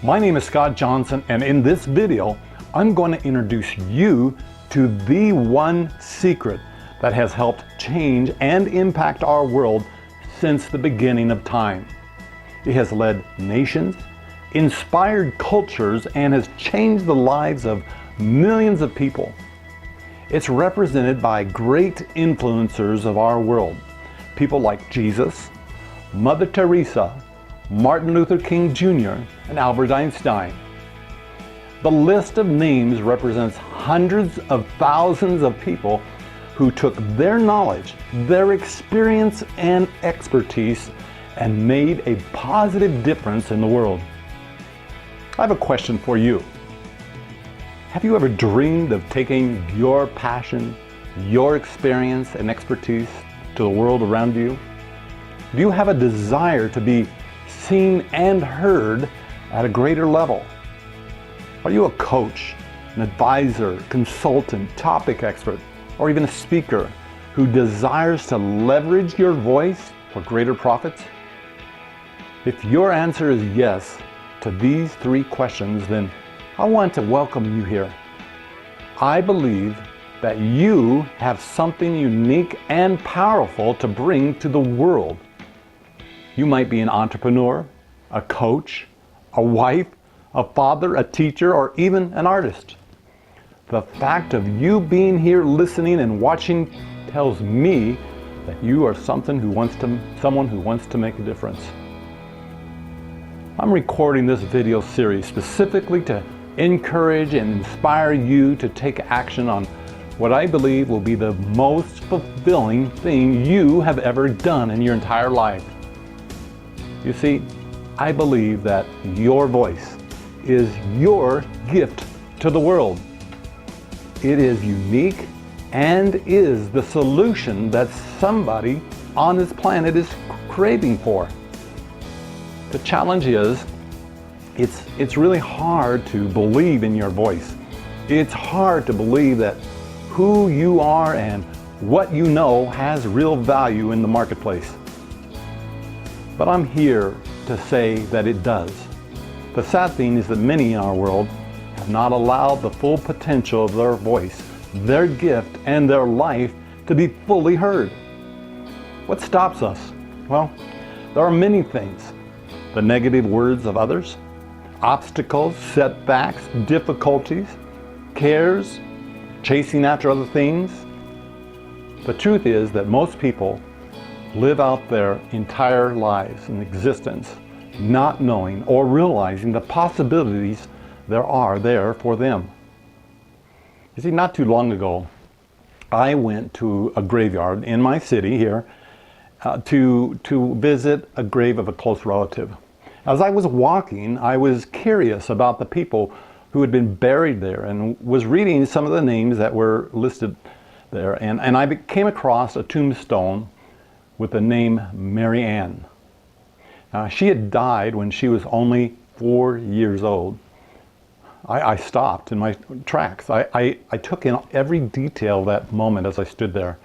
My name is Scott Johnson, and in this video, I'm going to introduce you to the one secret that has helped change and impact our world since the beginning of time. It has led nations, inspired cultures, and has changed the lives of millions of people. It's represented by great influencers of our world, people like Jesus, Mother Teresa, Martin Luther King Jr., and Albert Einstein. The list of names represents hundreds of thousands of people who took their knowledge, their experience, and expertise and made a positive difference in the world. I have a question for you. Have you ever dreamed of taking your passion, your experience, and expertise to the world around you? Do you have a desire to be seen and heard at a greater level? Are you a coach, an advisor, consultant, topic expert, or even a speaker who desires to leverage your voice for greater profits? If your answer is yes to these three questions, then I want to welcome you here. I believe that you have something unique and powerful to bring to the world. You might be an entrepreneur, a coach, a wife, a father, a teacher, or even an artist. The fact of you being here listening and watching tells me that you are someone who wants to make a difference. I'm recording this video series specifically to encourage and inspire you to take action on what I believe will be the most fulfilling thing you have ever done in your entire life. You see, I believe that your voice is your gift to the world. It is unique and is the solution that somebody on this planet is craving for. The challenge is, it's really hard to believe in your voice. It's hard to believe that who you are and what you know has real value in the marketplace. But I'm here to say that it does. The sad thing is that many in our world have not allowed the full potential of their voice, their gift, and their life to be fully heard. What stops us? Well, there are many things. The negative words of others, obstacles, setbacks, difficulties, cares, chasing after other things. The truth is that most people live out their entire lives and existence not knowing or realizing the possibilities there are there for them. You see, not too long ago, I went to a graveyard in my city here to visit a grave of a close relative. As I was walking, I was curious about the people who had been buried there and was reading some of the names that were listed there. And I came across a tombstone with the name Mary Ann. She had died when she was only 4 years old. I stopped in my tracks. I took in every detail of that moment as I stood there.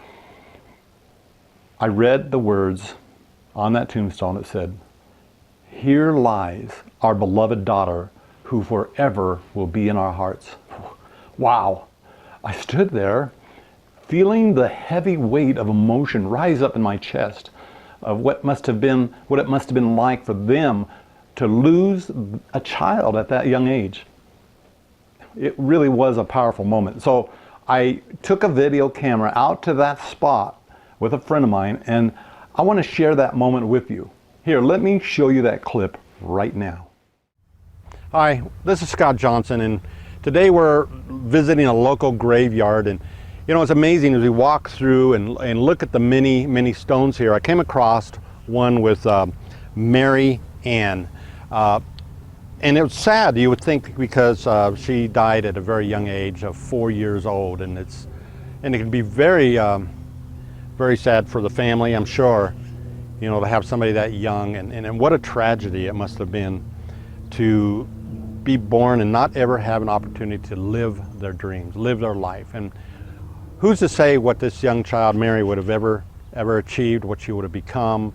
I read the words on that tombstone that said, "Here lies our beloved daughter who forever will be in our hearts." Wow. I stood there feeling the heavy weight of emotion rise up in my chest of what it must have been like for them to lose a child at that young age. It really was a powerful moment. So I took a video camera out to that spot with a friend of mine, and I want to share that moment with you. Here, let me show you that clip right now. Hi, this is Scott Johnson, and today we're visiting a local graveyard. And you know, it's amazing as we walk through and look at the many stones here. I came across one with Mary Ann. And it was sad, you would think, because she died at a very young age of 4 years old. And it can be very sad for the family, I'm sure, you know, to have somebody that young. And what a tragedy it must have been to be born and not ever have an opportunity to live their dreams, live their life. And who's to say what this young child, Mary, would have ever achieved, what she would have become,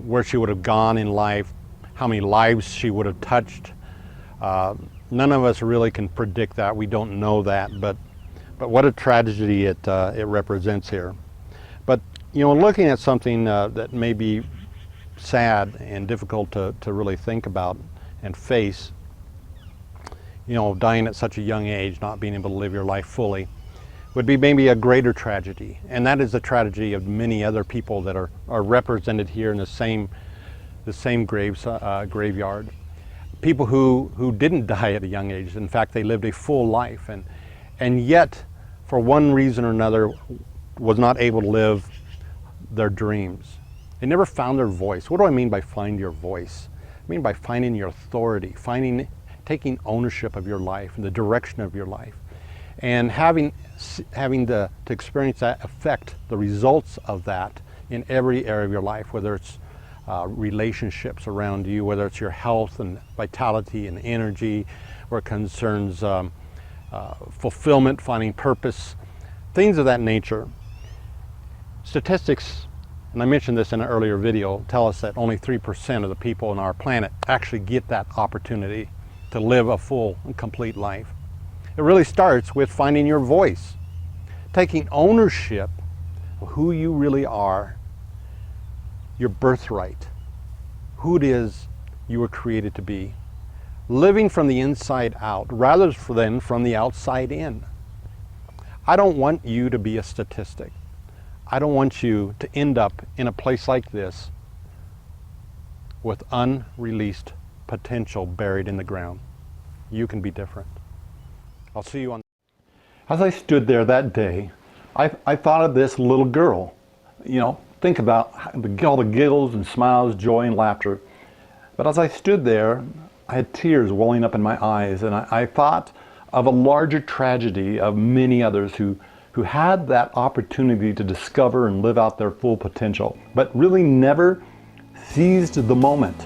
where she would have gone in life, how many lives she would have touched. None of us really can predict that. We don't know that, but what a tragedy it represents here. But you know, looking at something that may be sad and difficult to really think about and face, you know, dying at such a young age, not being able to live your life fully, would be maybe a greater tragedy. And that is the tragedy of many other people that are represented here in the same graveyard. People who didn't die at a young age. In fact, they lived a full life, and yet, for one reason or another, was not able to live their dreams. They never found their voice. What do I mean by find your voice? I mean by finding your authority, taking ownership of your life and the direction of your life, and having to experience that effect, the results of that in every area of your life, whether it's relationships around you, whether it's your health and vitality and energy, or it concerns fulfillment, finding purpose, things of that nature. Statistics, and I mentioned this in an earlier video, tell us that only 3% of the people on our planet actually get that opportunity to live a full and complete life. It really starts with finding your voice, taking ownership of who you really are, your birthright, who it is you were created to be, living from the inside out rather than from the outside in. I don't want you to be a statistic. I don't want you to end up in a place like this with unreleased potential buried in the ground. You can be different. I'll see you on. As I stood there that day, I thought of this little girl. You know, think about all the giggles and smiles, joy and laughter. But as I stood there, I had tears welling up in my eyes, and I thought of a larger tragedy of many others who had that opportunity to discover and live out their full potential, but really never seized the moment.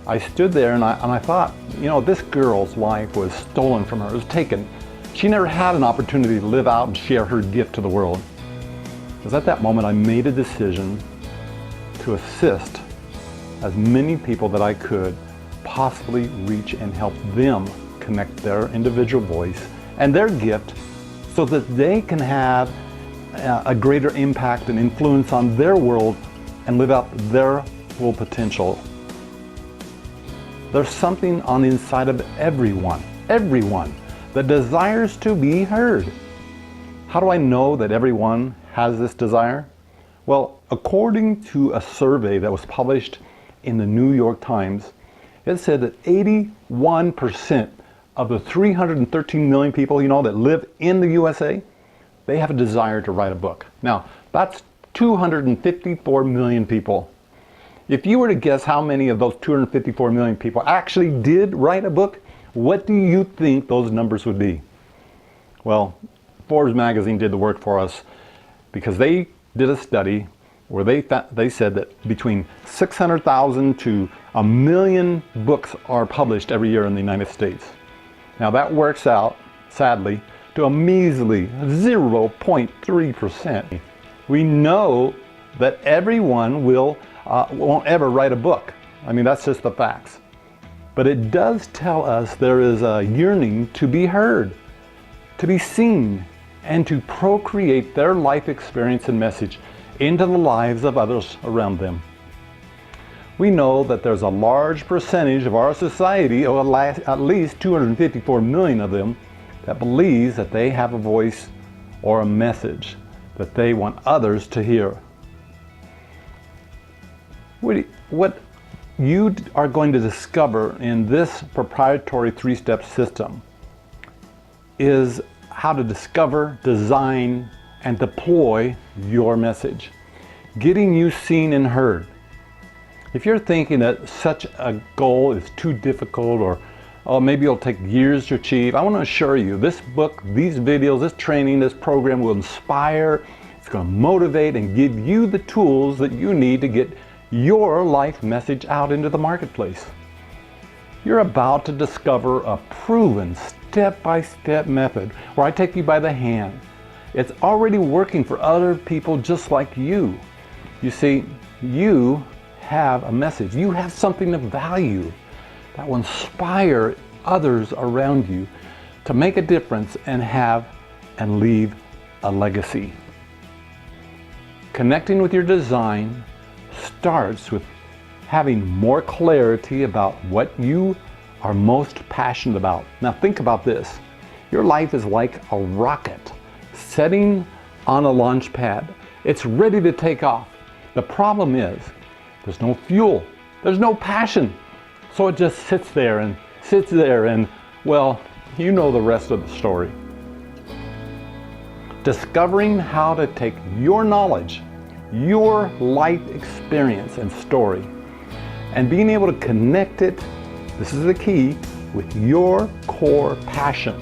I stood there and I thought, you know, this girl's life was stolen from her, it was taken. She never had an opportunity to live out and share her gift to the world. Because at that moment I made a decision to assist as many people that I could possibly reach and help them connect their individual voice and their gift so that they can have a greater impact and influence on their world and live out their full potential. There's something on the inside of everyone that desires to be heard. How do I know that everyone has this desire? Well, according to a survey that was published in the New York Times, it said that 81% of the 313 million people, you know, that live in the USA, they have a desire to write a book. Now, that's 254 million people. If you were to guess how many of those 254 million people actually did write a book, what do you think those numbers would be? Well, Forbes magazine did the work for us because they did a study where they said that between 600,000 to 1 million books are published every year in the United States. Now that works out, sadly, to a measly 0.3%. We know that everyone won't ever write a book. I mean, that's just the facts. But it does tell us there is a yearning to be heard, to be seen, and to procreate their life experience and message into the lives of others around them. We know that there's a large percentage of our society, or at least 254 million of them, that believes that they have a voice or a message that they want others to hear. What you are going to discover in this proprietary 3-step system is how to discover, design, and deploy your message, getting you seen and heard. If you're thinking that such a goal is too difficult, or maybe it'll take years to achieve, I want to assure you this book, these videos, this training, this program will inspire, it's going to motivate and give you the tools that you need to get your life message out into the marketplace. You're about to discover a proven step-by-step method where I take you by the hand. It's already working for other people just like you. You see, you have a message. You have something of value that will inspire others around you to make a difference and have and leave a legacy. Connecting with your design starts with having more clarity about what you are most passionate about. Now think about this. Your life is like a rocket setting on a launch pad. It's ready to take off. The problem is there's no fuel, there's no passion. So it just sits there and well, you know the rest of the story. Discovering how to take your knowledge, your life experience and story, and being able to connect it, this is the key, with your core passion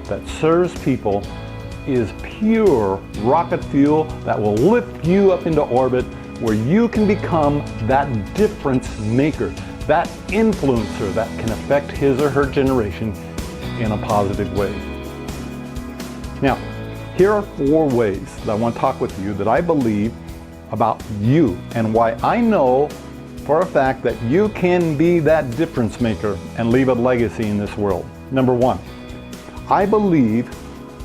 that serves people is pure rocket fuel that will lift you up into orbit where you can become that difference maker, that influencer that can affect his or her generation in a positive way. Now, here are 4 ways that I want to talk with you that I believe about you and why I know for a fact that you can be that difference maker and leave a legacy in this world. Number 1, I believe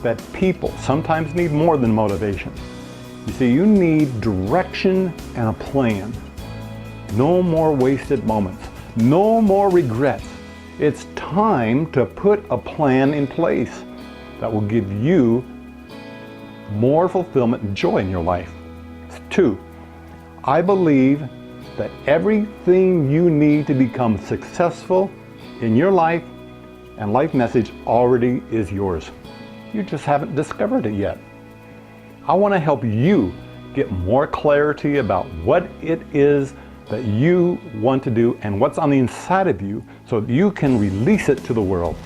that people sometimes need more than motivation. You see, you need direction and a plan. No more wasted moments, no more regrets. It's time to put a plan in place that will give you more fulfillment and joy in your life. 2, I believe that everything you need to become successful in your life and life message already is yours. You just haven't discovered it yet. I want to help you get more clarity about what it is that you want to do and what's on the inside of you so that you can release it to the world.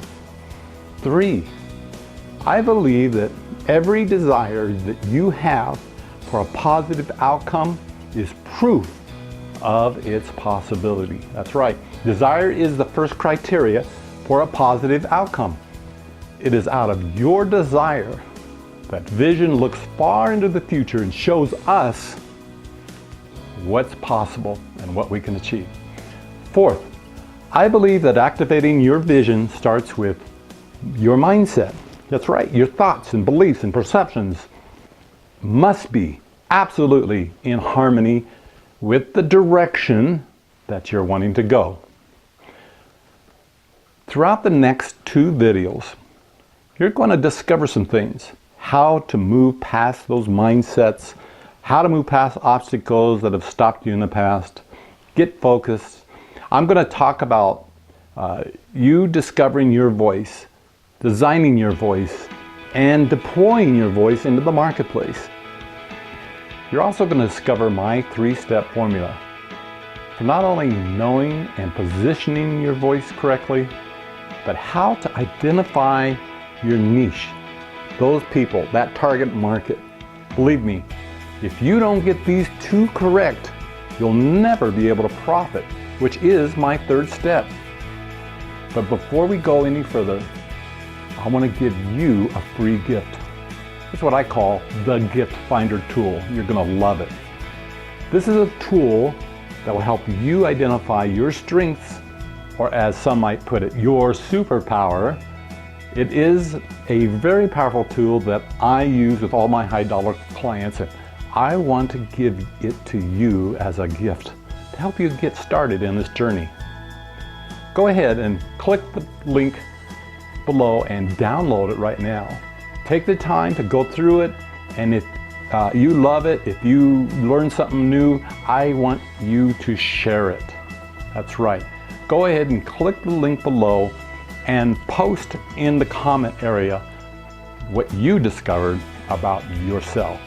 3, I believe that every desire that you have for a positive outcome is proof of its possibility. That's right. Desire is the first criteria for a positive outcome. It is out of your desire that vision looks far into the future and shows us what's possible and what we can achieve. 4th, I believe that activating your vision starts with your mindset. That's right. Your thoughts and beliefs and perceptions must be absolutely in harmony with the direction that you're wanting to go. Throughout the next 2 videos, you're going to discover some things. How to move past those mindsets, how to move past obstacles that have stopped you in the past, get focused. I'm going to talk about you discovering your voice, designing your voice, and deploying your voice into the marketplace. You're also going to discover my 3-step formula for not only knowing and positioning your voice correctly, but how to identify your niche, those people, that target market. Believe me, if you don't get these 2 correct, you'll never be able to profit, which is my 3rd step. But before we go any further, I want to give you a free gift. It's what I call the Gift Finder tool. You're going to love it. This is a tool that will help you identify your strengths, or as some might put it, your superpower. It is a very powerful tool that I use with all my high-dollar clients, and I want to give it to you as a gift to help you get started in this journey. Go ahead and click the link below and download it right now. Take the time to go through it, and if you love it, if you learn something new, I want you to share it. That's right. Go ahead and click the link below and post in the comment area what you discovered about yourself.